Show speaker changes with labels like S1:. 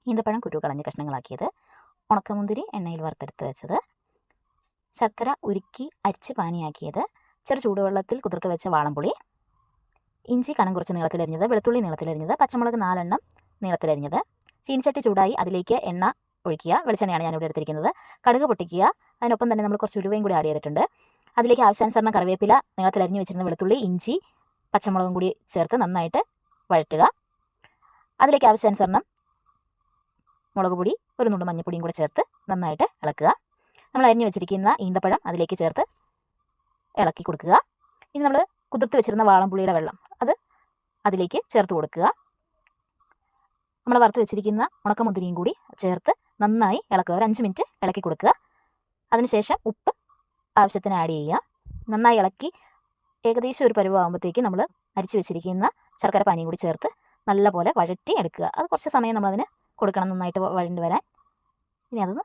S1: ഈന്തപ്പഴം കുരു കളഞ്ഞ് കഷ്ണങ്ങളാക്കിയത്, ഉണക്കമുന്തിരി എണ്ണയിൽ വറുത്തെടുത്ത് വെച്ചത്, ശർക്കര ഉരുക്കി അരിച്ച് പാനിയാക്കിയത്, ചെറു ചൂടുവെള്ളത്തിൽ കുതിർത്ത് വെച്ച വാളംപുളി, ഇഞ്ചി കനം കുറച്ച് നീളത്തിലരിഞ്ഞത്, വെളുത്തുള്ളി നീളത്തിലരിഞ്ഞത്, പച്ചമുളക് 4 എണ്ണം നീളത്തിലരിഞ്ഞത്. ചീനിച്ചട്ടി ചൂടായി അതിലേക്ക് എണ്ണ ഒഴിക്കുക. വെളിച്ചെണ്ണയാണ് ഞാനിവിടെ എടുത്തിരിക്കുന്നത്. കടുക് പൊട്ടിക്കുക. അതിനൊപ്പം തന്നെ നമ്മൾ കുറച്ച് ഉലുവയും കൂടി ആഡ് ചെയ്തിട്ടുണ്ട്. അതിലേക്ക് ആവശ്യാനുസരണം കറിവേപ്പില, നീളത്തിലരിഞ്ഞ് വെച്ചിരുന്ന വെളുത്തുള്ളി, ഇഞ്ചി, പച്ചമുളകും കൂടി ചേർത്ത് നന്നായിട്ട് വഴറ്റുക. അതിലേക്ക് ആവശ്യാനുസരണം മുളക് പൊടി, ഒരു നുള്ളു മഞ്ഞൾപ്പൊടിയും കൂടി ചേർത്ത് നന്നായിട്ട് ഇളക്കുക. നമ്മൾ അരിഞ്ഞ് വെച്ചിരിക്കുന്ന ഈന്തപ്പഴം അതിലേക്ക് ചേർത്ത് ഇളക്കി കൊടുക്കുക. ഇനി നമ്മൾ കുതിർത്ത് വെച്ചിരുന്ന വാളംപുളിയുടെ വെള്ളം അത് അതിലേക്ക് ചേർത്ത് കൊടുക്കുക. നമ്മൾ വറുത്ത് വെച്ചിരിക്കുന്ന ഉണക്കമുന്തിരിയും കൂടി ചേർത്ത് നന്നായി ഇളക്കുക. ഒരു 5 മിനിറ്റ് ഇളക്കി കൊടുക്കുക. അതിനുശേഷം ഉപ്പ് ആവശ്യത്തിന് ആഡ് ചെയ്യുക. നന്നായി ഇളക്കി ഏകദേശം ഒരു പരുവാകുമ്പോഴത്തേക്ക് നമ്മൾ അരിച്ച് വെച്ചിരിക്കുന്ന ശർക്കര പാനിയും കൂടി ചേർത്ത് നല്ലപോലെ വഴറ്റി എടുക്കുക. അത് കുറച്ച് സമയം നമ്മളതിന് കൊടുക്കണം, നന്നായിട്ട് വഴണ്ട് വരാൻ. ഇനി അതൊന്ന്